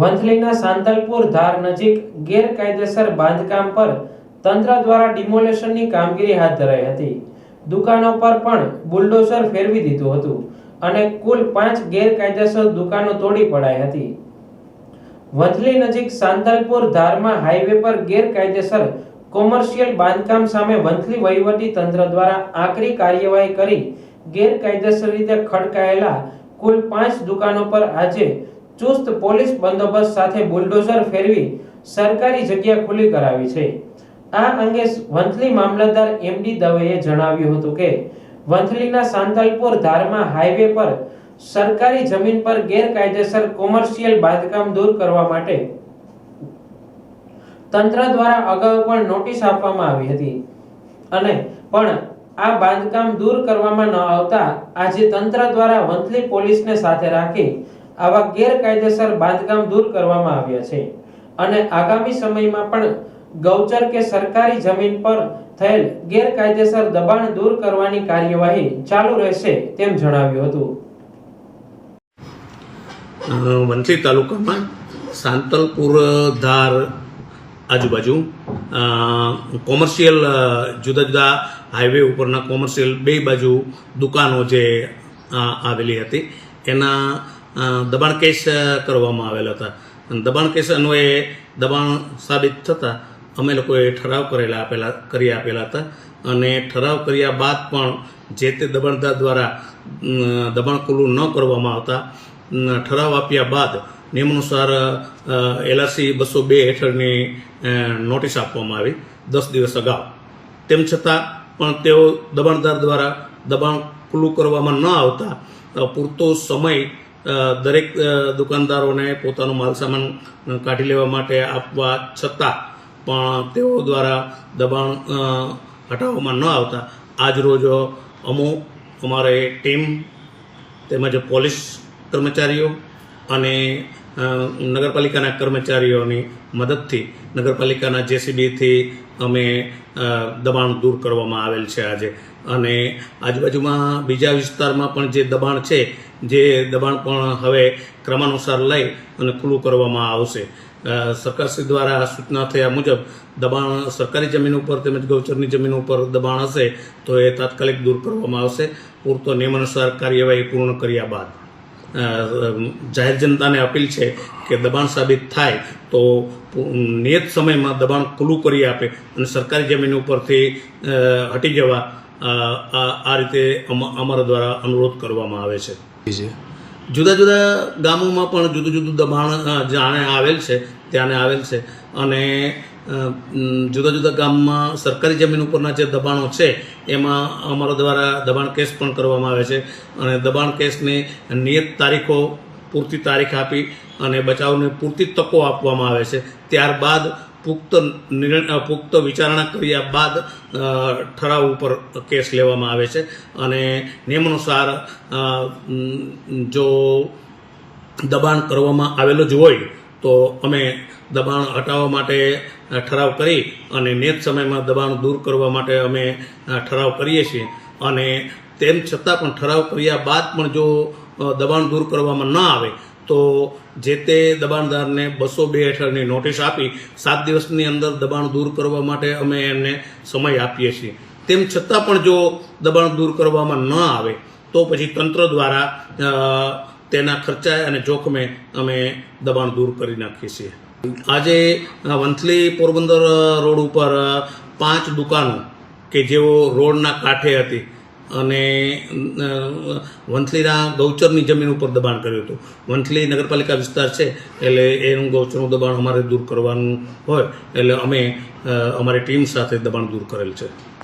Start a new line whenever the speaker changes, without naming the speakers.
વંથલીના સાંતલપુર ધાર નજીક ગેરકાયદેસર બાંધકામ પર તંત્ર દ્વારા ડિમોલેશનની કામગીરી હાથ ધરાઈ હતી। દુકાનો પર પણ બુલડોઝર ફેરવી દીધું હતું અને કુલ 5 ગેરકાયદેસર દુકાનો તોડી પડાઈ હતી। વંથલી નજીક સાંતલપુર ધારમાં હાઈવે પર ગેરકાયદેસર કોમર્શિયલ બાંધકામ સામે વંથલી વહીવટી તંત્ર દ્વારા આકરી કાર્યવાહી કરી ગેરકાયદેસર રીતે ખડકાયેલા કુલ 5 દુકાનો પર આજે ચુસ્ત પોલીસ બંદોબસ્ત સાથે બુલડોઝર ફેરવી સરકારી જગ્યા ખુલ્લી કરાવી છે। આ અંગે વંથલી મામલતદાર એમડી દવેએ જણાવ્યું હતું કે વંથલીના સાંતલપુર ધારમાં હાઈવે પર સરકારી જમીન પર ગેરકાયદેસર કોમર્શિયલ બાંધકામ દૂર કરવા માટે તંત્ર દ્વારા અગાઉ પણ નોટિસ આપવામાં આવી હતી અને પણ આ બાંધકામ દૂર કરવામાં ન આવતા આજે તંત્ર દ્વારા વંથલી પોલીસને સાથે રાખી આવા ગેરકાયદેસર બાંધકામ દૂર કરવામાં આવ્યા છે અને આગામી સમયમાં પણ ગૌચર કે સરકારી જમીન પર થયેલ ગેરકાયદેસર દબાણ દૂર કરવાની કાર્યવાહી ચાલુ રહેશે તેમ જણાવ્યું હતું।
વંથલી તાલુકામાં સાંતલપુર ધાર આજુબાજુ કોમર્શિયલ જુદા જુદા હાઈવે ઉપરના કોમર્શિયલ બે બાજુ દુકાનો જે આવેલી હતી એના દબાણ કેસ કરવામાં આવેલા હતા। દબાણ કેસ અન્વયે દબાણ સાબિત થતાં અમે લોકોએ ઠરાવ કરી આપેલા હતા અને ઠરાવ કર્યા બાદ પણ જે તે દબાણદાર દ્વારા દબાણ ખુલ્લું ન કરવામાં આવતા ઠરાવ આપ્યા બાદ નિયમ અનુસાર LRC 202 હેઠળની નોટિસ આપવામાં આવી 10 દિવસ અગાઉ। તેમ છતાં પણ તેઓ દબાણદાર દ્વારા દબાણ ખુલ્લું કરવામાં ન આવતા પૂરતો સમય દરેક દુકાનદારોને પોતાનો માલ સામાન કાઢી લેવા માટે આપવા છતાં પણ તેઓ દ્વારા દબાણ હટાવવામાં ન આવતા આજ રોજ અમારે ટીમ તેમજ પોલીસ કર્મચારીઓ અને નગરપાલિકાના કર્મચારીઓની મદદથી નગરપાલિકાના JCBથી અમે દબાણ દૂર કરવામાં આવેલ છે આજે। અને આજુબાજુમાં બીજા વિસ્તારમાં પણ જે દબાણ છે જે દબાણ પણ હવે ક્રમાનુસાર લઈ અને ખુલ્લું કરવામાં આવશે। સરકારશ્રી દ્વારા સૂચના થયા મુજબ દબાણ સરકારી જમીન ઉપર તેમજ ગૌચરની જમીન ઉપર દબાણ હશે તો એ તાત્કાલિક દૂર કરવામાં આવશે। પૂરતો નિયમાનુસાર કાર્યવાહી પૂર્ણ કર્યા બાદ જાહેર જનતાને અપીલ છે કે દબાણ સાબિત થાય તો નિયત સમયમાં દબાણ ખુલ્લું કરી આપે અને સરકારી જમીન ઉપરથી હટી જવા આ રીતે અમારા દ્વારા અનુરોધ કરવામાં આવે છે। જુદા જુદા ગામોમાં પણ જુદું જુદું દબાણ જાણે આવેલ છે ત્યાંને આવેલ છે અને જુદા જુદા ગામમાં સરકારી જમીન ઉપરના જે દબાણો છે એમાં અમારા દ્વારા દબાણ કેસ પણ કરવામાં આવે છે અને દબાણ કેસની નિયત તારીખો પૂરતી તારીખ આપી અને બચાવને પૂરતી તકો આપવામાં આવે છે। ત્યારબાદ પુખ્ત વિચારણા કર્યા બાદ ઠરાવ ઉપર કેસ લેવામાં આવે છે અને નિયમ અનુસાર જો દબાણ કરવામાં આવેલું જ હોય તો અમે દબાણ હટાવવા માટે ઠરાવ કરી અને નિયત સમયમાં દબાણ દૂર કરવા માટે અમે ઠરાવ કરીએ છીએ અને તેમ છતાં પણ ઠરાવ કર્યા બાદ પણ જો દબાણ દૂર કરવામાં ન આવે તો જે તે દબાણદારને 202 હેઠળની નોટિસ આપી 7 દિવસની અંદર દબાણ દૂર કરવા માટે અમે એમને સમય આપીએ છીએ। તેમ છતાં પણ જો દબાણ દૂર કરવામાં ન આવે તો પછી તંત્ર દ્વારા તેના ખર્ચા અને જોખમે અમે દબાણ દૂર કરી નાખીએ છીએ। આજે વંથલી પોરબંદર રોડ ઉપર 5 દુકાનો કે જેઓ રોડના કાંઠે હતી અને વંથલીના ગૌચરની જમીન ઉપર દબાણ કર્યું હતું। વંથલી નગરપાલિકા વિસ્તાર છે એટલે એનું ગૌચરનું દબાણ અમારે દૂર કરવાનું હોય એટલે અમે અમારી ટીમ સાથે દબાણ દૂર કરેલ છે।